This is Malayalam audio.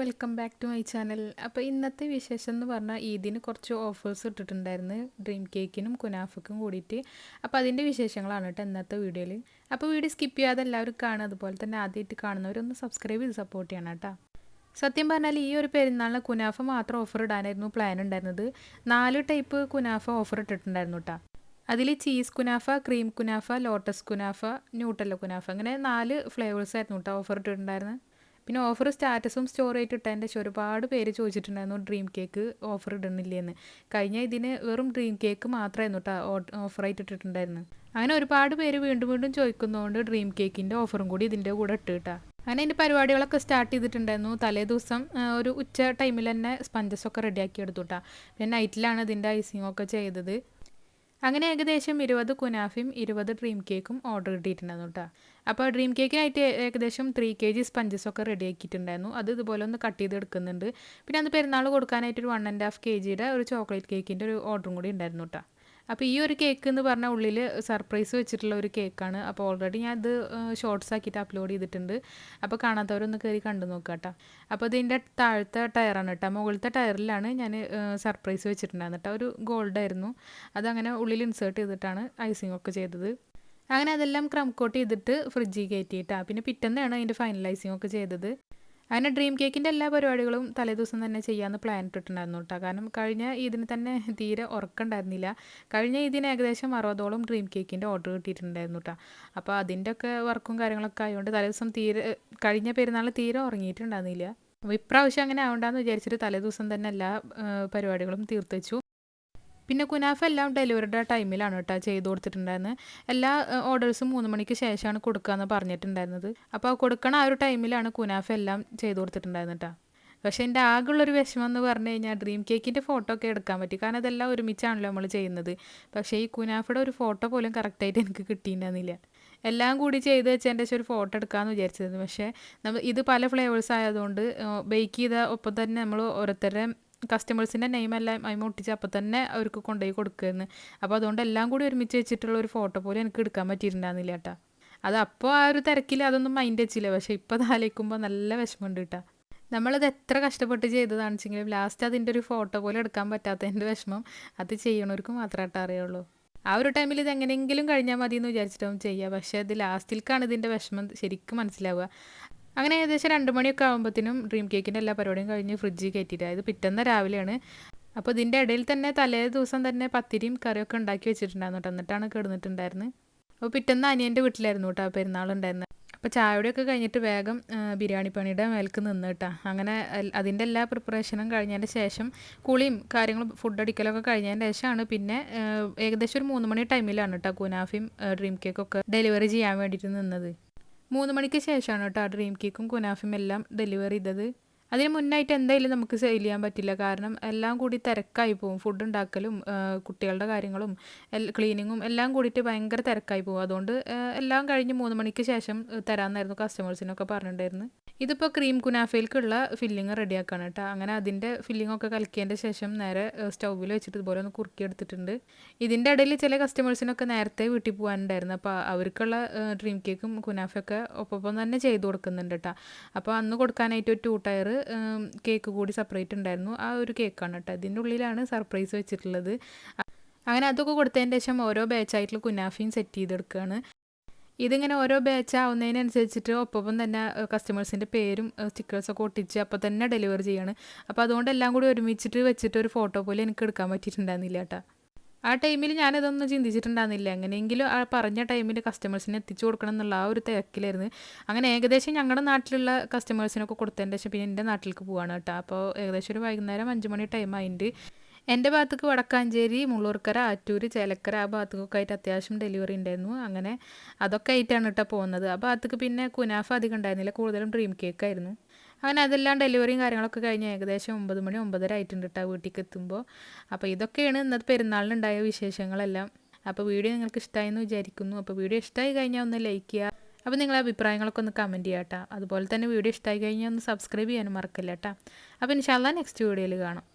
Welcome back to my channel. അപ്പോൾ ഇന്നത്തെ വിശേഷം എന്ന് പറഞ്ഞാൽ ഈദിന് കുറച്ച് ഓഫേഴ്സ് ഇട്ടിട്ടുണ്ടായിരുന്നു ഡ്രീം കേക്കിനും കുനാഫയ്ക്കും കൂടിയിട്ട്. അപ്പോൾ അതിൻ്റെ വിശേഷങ്ങളാണ് കേട്ടോ ഇന്നത്തെ വീഡിയോയിൽ. അപ്പോൾ വീഡിയോ സ്കിപ്പ് ചെയ്യാതെ എല്ലാവരും കാണുക. അതുപോലെ തന്നെ ആദ്യമായിട്ട് കാണുന്നവരൊന്ന് സബ്സ്ക്രൈബ് ചെയ്ത് സപ്പോർട്ട് ചെയ്യണം കേട്ടോ. സത്യം പറഞ്ഞാൽ ഈ ഒരു പെരുന്നാളിന് കുനാഫ മാത്രം ഓഫർ ഇടാനായിരുന്നു പ്ലാൻ ഉണ്ടായിരുന്നത്. 4 ടൈപ്പ് കുനാഫ ഓഫർ ഇട്ടിട്ടുണ്ടായിരുന്നു കേട്ടോ. അതിൽ cheese kunafa, cream kunafa, lotus kunafa, Nutella kunafa, അങ്ങനെ 4 ഫ്ലേവേഴ്സ് ആയിരുന്നു കേട്ടോ ഓഫർ ഇട്ടിട്ടുണ്ടായിരുന്നത്. പിന്നെ ഓഫർ സ്റ്റാറ്റസും സ്റ്റോറിയായിട്ട് ഇട്ടതിൻ്റെ ശേഷം ഒരുപാട് പേര് ചോദിച്ചിട്ടുണ്ടായിരുന്നു ഡ്രീം കേക്ക് ഓഫർ ഇടുന്നില്ലേന്ന്. കഴിഞ്ഞ ഇതിന് വെറും ഡ്രീം കേക്ക് മാത്രമായിരുന്നു കേട്ടോ ഓഫറായിട്ട് ഇട്ടിട്ടുണ്ടായിരുന്നു. അങ്ങനെ ഒരുപാട് പേര് വീണ്ടും വീണ്ടും ചോദിക്കുന്നതുകൊണ്ട് ഡ്രീം കേക്കിൻ്റെ ഓഫറും കൂടി ഇതിൻ്റെ കൂടെ ഇട്ട് കിട്ടാം. അങ്ങനെ അതിൻ്റെ പരിപാടികളൊക്കെ സ്റ്റാർട്ട് ചെയ്തിട്ടുണ്ടായിരുന്നു. തലേ ദിവസം ഒരു ഉച്ച ടൈമിൽ തന്നെ സ്പഞ്ചസൊക്കെ റെഡിയാക്കി എടുത്തു കേട്ടോ. പിന്നെ നൈറ്റിലാണ് ഇതിൻ്റെ ഐസിങ്ങൊക്കെ ചെയ്തത്. അങ്ങനെ ഏകദേശം 20 കുനാഫയും 20 ഡ്രീം കേക്കും ഓർഡർ കിട്ടിയിട്ടുണ്ടായിരുന്നു കേട്ടോ. അപ്പോൾ ഡ്രീം കേക്കിനായിട്ട് ഏകദേശം 3 kg സ്പഞ്ചസൊക്കെ റെഡി ആക്കിയിട്ടുണ്ടായിരുന്നു. അത് ഇതുപോലെ ഒന്ന് കട്ട് ചെയ്തെടുക്കുന്നുണ്ട്. പിന്നെ അന്ന് പെരുന്നാൾ കൊടുക്കാനായിട്ടൊരു 1.5 kgയുടെ ഒരു ചോക്ലേറ്റ് കേക്കിൻ്റെ ഒരു ഓർഡറും കൂടി ഉണ്ടായിരുന്നു കേട്ടോ. അപ്പോൾ ഈ ഒരു കേക്ക് എന്ന് പറഞ്ഞാൽ ഉള്ളിൽ സർപ്രൈസ് വെച്ചിട്ടുള്ള ഒരു കേക്കാണ്. അപ്പോൾ ഓൾറെഡി ഞാൻ ഇത് ഷോർട്സ് ആക്കിയിട്ട് അപ്ലോഡ് ചെയ്തിട്ടുണ്ട്. അപ്പോൾ കാണാത്തവരൊന്ന് കയറി കണ്ടു നോക്കുക കേട്ടോ. അപ്പോൾ ഇതിൻ്റെ താഴത്തെ ടയറാണ് കേട്ടോ. മുകളിലത്തെ ടയറിലാണ് ഞാൻ സർപ്രൈസ് വെച്ചിട്ടുണ്ടായിരുന്നു കേട്ടോ. ഒരു ഗോൾഡായിരുന്നു. അതങ്ങനെ ഉള്ളിൽ ഇൻസേർട്ട് ചെയ്തിട്ടാണ് ഐസിങ് ഒക്കെ ചെയ്തത്. അങ്ങനെ അതെല്ലാം ക്രം കോട്ട് ചെയ്തിട്ട് ഫ്രിഡ്ജിൽ കയറ്റിയിട്ടാണ്. പിന്നെ പിറ്റേന്നാണ് അതിൻ്റെ ഫൈനലൈസിങ് ഒക്കെ ചെയ്തത്. അങ്ങനെ ഡ്രീം കേക്കിൻ്റെ എല്ലാ പരിപാടികളും തലേദിവസം തന്നെ ചെയ്യാമെന്ന് പ്ലാൻ ഇട്ടിട്ടുണ്ടായിരുന്നു കേട്ടോ. കാരണം കഴിഞ്ഞ ഇതിന് തന്നെ തീരെ ഉറക്കമുണ്ടായിരുന്നില്ല. കഴിഞ്ഞ ഇതിന് ഏകദേശം 60ഓളം ഡ്രീം കേക്കിൻ്റെ ഓർഡർ കിട്ടിയിട്ടുണ്ടായിരുന്നു കേട്ടോ. അപ്പോൾ അതിൻ്റെയൊക്കെ വർക്കും കാര്യങ്ങളൊക്കെ ആയതുകൊണ്ട് തലേദിവസം കഴിഞ്ഞ പെരുന്നാൾ തീരെ ഉറങ്ങിയിട്ടുണ്ടായിരുന്നില്ല. അപ്പോൾ ഇപ്രാവശ്യം അങ്ങനെ ആവണ്ടെന്ന് വിചാരിച്ചിട്ട് തലേദിവസം തന്നെ എല്ലാ പരിപാടികളും തീർത്ത് വെച്ചു. പിന്നെ കുനാഫ എല്ലാം ഡെലിവറിയുടെ ടൈമിലാണ് കേട്ടോ ചെയ്ത് കൊടുത്തിട്ടുണ്ടായിരുന്നത്. എല്ലാ ഓർഡേഴ്സും 3 മണിക്ക് ശേഷമാണ് കൊടുക്കുകയെന്ന് പറഞ്ഞിട്ടുണ്ടായിരുന്നത്. അപ്പോൾ കൊടുക്കണ ആ ഒരു ടൈമിലാണ് കുനാഫ എല്ലാം ചെയ്ത് കൊടുത്തിട്ടുണ്ടായിരുന്നത് കേട്ടോ. പക്ഷേ എൻ്റെ ആകെയുള്ളൊരു വിഷമം എന്ന് പറഞ്ഞു കഴിഞ്ഞാൽ ഡ്രീം കേക്കിൻ്റെ ഫോട്ടോ ഒക്കെ എടുക്കാൻ പറ്റി. കാരണം അതെല്ലാം ഒരുമിച്ചാണല്ലോ നമ്മൾ ചെയ്യുന്നത്. പക്ഷേ ഈ കുനാഫയുടെ ഒരു ഫോട്ടോ പോലും കറക്റ്റായിട്ട് എനിക്ക് കിട്ടിയിട്ടുണ്ടായിരുന്നില്ല. എല്ലാം കൂടി ചെയ്ത് വെച്ചതിൻ്റെ ശേഷം ഒരു ഫോട്ടോ എടുക്കാമെന്ന് വിചാരിച്ചിരുന്നു. പക്ഷേ ഇത് പല ഫ്ലേവേഴ്സ് ആയതുകൊണ്ട് ബേക്ക് ചെയ്ത ഒപ്പം തന്നെ നമ്മൾ ഓരോരുത്തരുടെ കസ്റ്റമേഴ്സിൻ്റെ നെയിമെല്ലാം അതിന് ഒട്ടിച്ച് അപ്പോൾ തന്നെ അവർക്ക് കൊണ്ടുപോയി കൊടുക്കുമായിരുന്നു. അപ്പോൾ അതുകൊണ്ട് എല്ലാം കൂടി ഒരുമിച്ച് വെച്ചിട്ടുള്ള ഒരു ഫോട്ടോ പോലും എനിക്ക് എടുക്കാൻ പറ്റിയിട്ടുണ്ടായിരുന്നില്ല കേട്ടോ. അത് അപ്പോൾ ആ ഒരു തിരക്കിൽ അതൊന്നും മൈൻഡ് വെച്ചില്ല. പക്ഷേ ഇപ്പോൾ അത് ആലോചിക്കുമ്പോൾ നല്ല വിഷമമുണ്ട് കേട്ടോ. നമ്മളത് എത്ര കഷ്ടപ്പെട്ട് ചെയ്തതാണെന്ന് വെച്ചെങ്കിലും ലാസ്റ്റ് അതിൻ്റെ ഒരു ഫോട്ടോ പോലും എടുക്കാൻ പറ്റാത്തതിൻ്റെ വിഷമം അത് ചെയ്യണവർക്ക് മാത്രമായിട്ട് അറിയുള്ളൂ. ആ ഒരു ടൈമിൽ ഇത് എങ്ങനെയെങ്കിലും കഴിഞ്ഞാൽ മതി എന്ന് വിചാരിച്ചിട്ടാവും ചെയ്യുക. പക്ഷേ ഇത് ലാസ്റ്റിലേക്കാണ് ഇതിൻ്റെ വിഷമം ശരിക്കും മനസ്സിലാവുക. അങ്ങനെ ഏകദേശം 2 മണിയൊക്കെ ആകുമ്പോഴത്തേനും ഡ്രീം കേക്കിൻ്റെ എല്ലാ പരിപാടിയും കഴിഞ്ഞ് ഫ്രിഡ്ജിൽ കയറ്റിയിട്ട് ഇത് പിറ്റേന്ന് രാവിലെയാണ്. അപ്പോൾ ഇതിൻ്റെ ഇടയിൽ തന്നെ തലേ ദിവസം തന്നെ പത്തിരിയും കറിയൊക്കെ ഉണ്ടാക്കി വെച്ചിട്ടുണ്ടായിരുന്നു കേട്ടോ. എന്നിട്ടാണ് കിടന്നിട്ടുണ്ടായിരുന്നത്. അപ്പോൾ പിറ്റേന്ന് അനിയൻ്റെ വീട്ടിലായിരുന്നു കേട്ടോ പെരുന്നാളുണ്ടായിരുന്നത്. അപ്പോൾ ചായയുടെയൊക്കെ കഴിഞ്ഞിട്ട് വേഗം ബിരിയാണി പണിയുടെ മേൽക്ക് നിന്ന് കേട്ടോ. അങ്ങനെ അതിൻ്റെ എല്ലാ പ്രിപ്പറേഷനും കഴിഞ്ഞതിൻ്റെ ശേഷം കുളിയും കാര്യങ്ങളും ഫുഡ് അടിക്കലൊക്കെ കഴിഞ്ഞതിൻ്റെ ശേഷമാണ് പിന്നെ ഏകദേശം ഒരു 3 മണി ടൈമിലാണ് കേട്ടോ കുനാഫയും ഡ്രീം കേക്കൊക്കെ ഡെലിവറി ചെയ്യാൻ വേണ്ടിയിട്ട് നിന്നത്. 3 മണിക്ക് ശേഷമാണ് കേട്ടോ ഡ്രീം കേക്കും കുനാഫയും എല്ലാം ഡെലിവറി ചെയ്തത്. അതിന് മുന്നായിട്ട് എന്തായാലും നമുക്ക് സെയിൽ ചെയ്യാൻ പറ്റില്ല. കാരണം എല്ലാം കൂടി തിരക്കായി പോകും. ഫുഡ് ഉണ്ടാക്കലും കുട്ടികളുടെ കാര്യങ്ങളും ക്ലീനിങ്ങും എല്ലാം കൂടിയിട്ട് ഭയങ്കര തിരക്കായി പോകും. അതുകൊണ്ട് എല്ലാം കഴിഞ്ഞ് 3 മണിക്ക് ശേഷം തരാമെന്നായിരുന്നു കസ്റ്റമേഴ്സിനൊക്കെ പറഞ്ഞിട്ടുണ്ടായിരുന്നു. ഇതിപ്പോൾ ക്രീം കുനാഫയിലേക്കുള്ള ഫില്ലിങ് റെഡിയാക്കാണ് കേട്ടോ. അങ്ങനെ അതിൻ്റെ ഫില്ലിങ്ങൊക്കെ കലക്കിയതിൻ്റെ ശേഷം നേരെ സ്റ്റൗവിൽ വെച്ചിട്ട് ഇതുപോലെ ഒന്ന് കുറുക്കി എടുത്തിട്ടുണ്ട്. ഇതിൻ്റെ ഇടയിൽ ചില കസ്റ്റമേഴ്സിനൊക്കെ നേരത്തെ വീട്ടിൽ പോകാനുണ്ടായിരുന്നു. അപ്പോൾ അവർക്കുള്ള ഡ്രീം കേക്കും കുനാഫയൊക്കെ ഒപ്പം തന്നെ ചെയ്ത് കൊടുക്കുന്നുണ്ട് കേട്ടോ. അപ്പോൾ അന്ന് കൊടുക്കാനായിട്ട് ഒരു 2 ടയർ കേക്ക് കൂടി സെപ്പറേറ്റ് ഉണ്ടായിരുന്നു. ആ ഒരു കേക്കാണ് കേട്ടോ. ഇതിൻ്റെ ഉള്ളിലാണ് സർപ്രൈസ് വെച്ചിട്ടുള്ളത്. അങ്ങനെ അതൊക്കെ കൊടുത്തതിൻ്റെ ശേഷം ഓരോ ബാച്ചായിട്ടുള്ള കുനാഫയും സെറ്റ് ചെയ്തെടുക്കുകയാണ്. ഇതിങ്ങനെ ഓരോ ബാച്ച് ആവുന്നതിനനുസരിച്ചിട്ട് ഒപ്പം തന്നെ കസ്റ്റമേഴ്സിൻ്റെ പേരും സ്റ്റിക്കേഴ്സൊക്കെ ഒട്ടിച്ച് അപ്പോൾ തന്നെ ഡെലിവറി ചെയ്യാണ്. അപ്പോൾ അതുകൊണ്ട് എല്ലാം കൂടി ഒരുമിച്ചിട്ട് വെച്ചിട്ട് ഒരു ഫോട്ടോ പോലെ എനിക്ക് എടുക്കാൻ പറ്റിയിട്ടുണ്ടായിരുന്നില്ല കേട്ടോ. ആ ടൈമിൽ ഞാനിതൊന്നും ചിന്തിച്ചിട്ടുണ്ടായിരുന്നില്ല. എങ്ങനെയെങ്കിലും ആ പറഞ്ഞ ടൈമിൽ കസ്റ്റമേഴ്സിനെ എത്തിച്ചു കൊടുക്കണം എന്നുള്ള ആ ഒരു തിരക്കിലായിരുന്നു. അങ്ങനെ ഏകദേശം ഞങ്ങളുടെ നാട്ടിലുള്ള കസ്റ്റമേഴ്സിനൊക്കെ കൊടുത്തതിൻ്റെ ശേഷം പിന്നെ എൻ്റെ നാട്ടിലേക്ക് പോവാണ് കേട്ടോ. അപ്പോൾ ഏകദേശം ഒരു വൈകുന്നേരം 5 മണി ടൈം ആയിട്ട് എൻ്റെ ഭാഗത്തേക്ക് വടക്കാഞ്ചേരി, മുള്ളൂർക്കര, ആറ്റൂർ, ചേലക്കര ആ ഭാഗത്തേക്കൊക്കെ ആയിട്ട് അത്യാവശ്യം ഡെലിവറി ഉണ്ടായിരുന്നു. അങ്ങനെ അതൊക്കെ ആയിട്ടാണ് കേട്ടോ പോകുന്നത്. ആ ഭാഗത്തേക്ക് പിന്നെ കുനാഫ അധികം ഉണ്ടായിരുന്നില്ല, കൂടുതലും ഡ്രീം കേക്കായിരുന്നു. അങ്ങനെ അതെല്ലാം ഡെലിവറിയും കാര്യങ്ങളൊക്കെ കഴിഞ്ഞ് ഏകദേശം 9 മണി 9:30 ആയിട്ടുണ്ട് കേട്ടോ വീട്ടിലേക്ക് എത്തുമ്പോൾ. അപ്പോൾ ഇതൊക്കെയാണ് ഇന്നത്തെ പെരുന്നാളിനുണ്ടായ വിശേഷങ്ങളെല്ലാം. അപ്പോൾ വീഡിയോ നിങ്ങൾക്ക് ഇഷ്ടമായി എന്ന് വിചാരിക്കുന്നു. അപ്പോൾ വീഡിയോ ഇഷ്ടമായി കഴിഞ്ഞാൽ ഒന്ന് ലൈക്ക് ചെയ്യുക. അപ്പോൾ നിങ്ങളുടെ അഭിപ്രായങ്ങളൊക്കെ ഒന്ന് കമൻറ്റ് ചെയ്യാം കേട്ടോ. അതുപോലെ തന്നെ വീഡിയോ ഇഷ്ടമായി കഴിഞ്ഞാൽ ഒന്ന് സബ്സ്ക്രൈബ് ചെയ്യാനും മറക്കില്ല കേട്ടോ. അപ്പോൾ ഇൻഷാ അല്ലാഹ് നെക്സ്റ്റ് വീഡിയോയിൽ കാണാം.